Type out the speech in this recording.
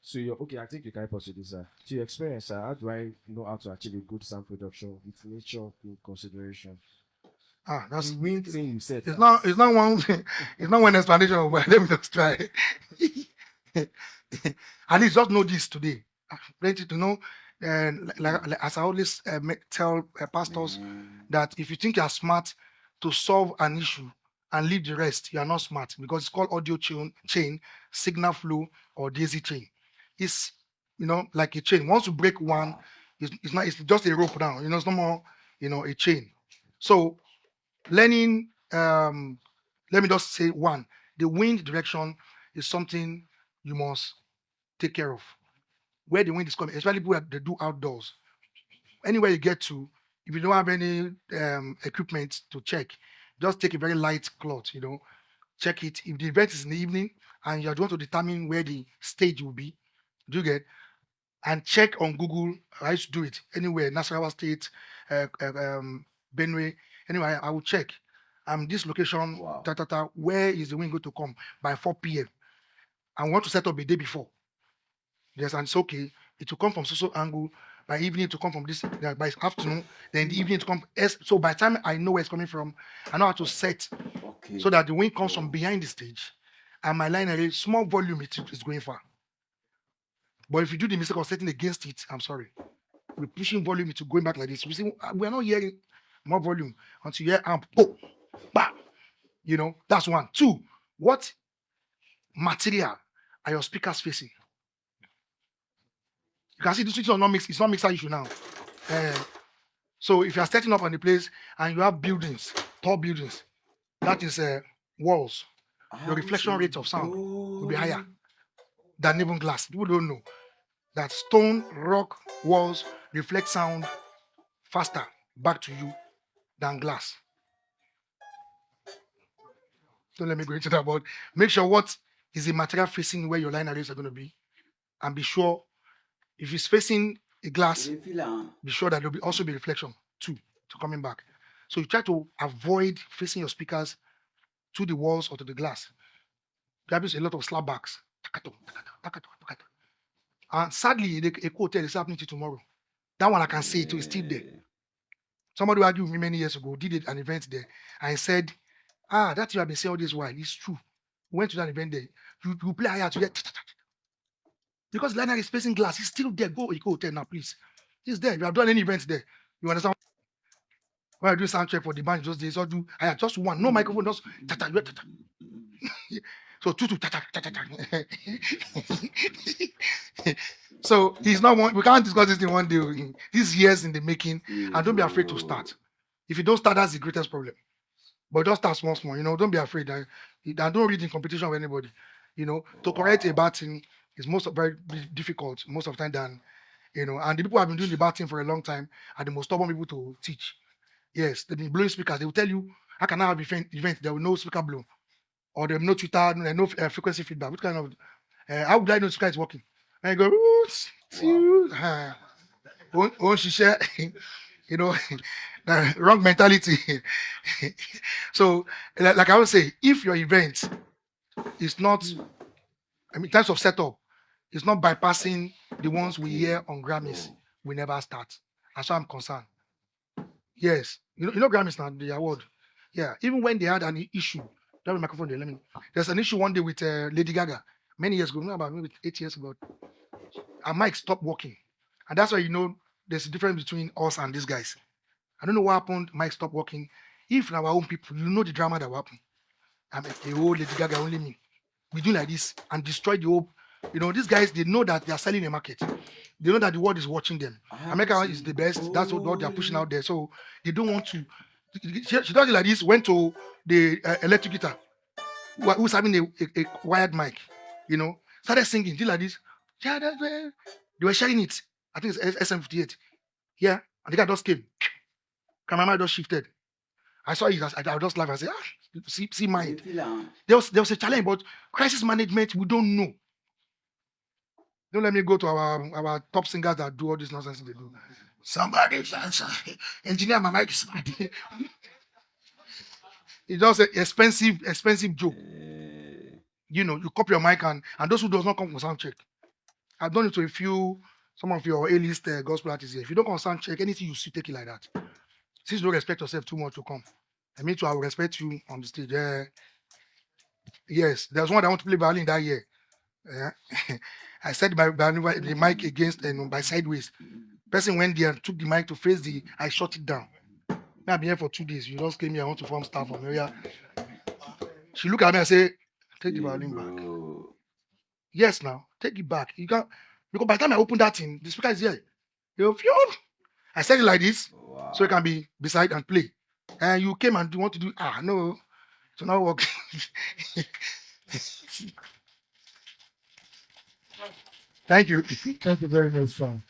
So you're okay. I think you can help us with this. To your experience, how do I know how to achieve a good sound production with nature in consideration? That's The wind thing you said. it's not one it's not one explanation, but let me just try. At least just know this today. Plenty to know. And like as I always tell pastors, that if you think you are smart to solve an issue and leave the rest, you are not smart, because it's called audio chain, signal flow, or daisy chain. It's like a chain. Once you break one, it's not. It's just a rope now. It's no more. A chain. So learning. Let me just say one. The wind direction is something you must take care of. Where the wind is coming, especially people that they do outdoors. Anywhere you get to, if you don't have any equipment to check, just take a very light cloth, check it. If the event is in the evening and you're going to determine where the stage will be, do you get? And check on Google. I used to do it anywhere, Nasarawa State, Benue. Anyway, I will check. This location, Wow. where is the wind going to come by 4 p.m.? I want to set up a day before. Yes, and it's okay. It will come from so angle. By evening, to come from this. By afternoon, then the evening to come. So by the time I know where it's coming from, I know how to set Okay. so that the wind comes from behind the stage, and my line array, small volume, it is going far. But if you do the mistake of setting against it, I'm sorry. We're pushing volume into going back like this. We see we're not hearing more volume until you hear amp. Oh, bah. That's one. Two, what material are your speakers facing? You can see this is not mix. It's not mixer issue now. So if you are setting up on the place and you have buildings, tall buildings, that is walls. Your reflection rate of sound will be higher than even glass. People don't know that stone, rock, walls reflect sound faster back to you than glass. Don't let me go into that, but make sure what is the material facing where your line arrays are going to be, and be sure if it's facing a glass, be sure that there'll also be reflection too to coming back. So you try to avoid facing your speakers to the walls or to the glass. There happens a lot of slapbacks. And sadly, a hotel is happening to tomorrow. That one I can say it is still there. Somebody who argued with me many years ago did an event there and said, that you have been saying all this while, it's true. We went to that event there. You play higher to get because liner is facing glass, it's still there. Go hotel now, please. It's there. You have done any events there. You understand? When I do sound check for the band, just do just one, no microphone, just so two. So he's not one. We can't discuss this in one day. These years in the making, and don't be afraid to start. If you don't start, that's the greatest problem. But just start small. Don't be afraid. And don't read in competition with anybody. To correct a bad thing is very difficult most of the time than and the people who have been doing the bad thing for a long time are the most stubborn people to teach. Yes, they've been blowing speakers. They will tell you, how can I have event? There will no speaker blow. Or there will no Twitter, no frequency feedback. What kind of how would I know speaker is working? And you go, she share, wrong mentality. So, like I would say, if your event is not, in terms of setup, it's not bypassing the ones we hear on Grammys, we never start. As far as I'm concerned. Yes. Grammys now, the award. Yeah. Even when they had an issue, that microphone there, there's an issue one day with Lady Gaga, many years ago, about maybe 8 years ago. Her mic stopped working. And that's why there's a difference between us and these guys. I don't know what happened, mic stopped working. If our own people, the drama that will happen. The whole Lady Gaga, only me. We do like this and destroy the whole. These guys, they know that they are selling a market. They know that the world is watching them. America is the best. That's what they are pushing out there. So they don't want to. She does it like this. Went to the electric guitar, who's having a wired mic. Started singing. Did like this. Yeah, they were sharing it. I think it's SM58. Yeah, and the guy just came. Cameraman just shifted. I saw it. I just laughed. I said, see mind. There was a challenge, but crisis management, we don't know. Don't let me go to our top singers that do all this nonsense they do. Somebody, engineer, my mic is bad. It's just an expensive joke. You copy your mic and those who does not come for sound check. I've done it to some of your A-list gospel artists here. If you don't come sound check, anything you see, take it like that. Since you don't respect yourself too much to come. I mean, I will respect you on the stage. Yes, there's one that want to play violin that year. I set the mic against and by sideways. Person went there and took the mic to face I shut it down. I've been here for 2 days. You just came here, I want to form staff from area. She looked at me and said, take the violin back. Yes, now, take it back. You can't, because by the time I open that thing, the speaker is here. I said it like this, so it can be beside and play. And you came and want to do, no, it's not working. Thank you. Thank you very much, Frank.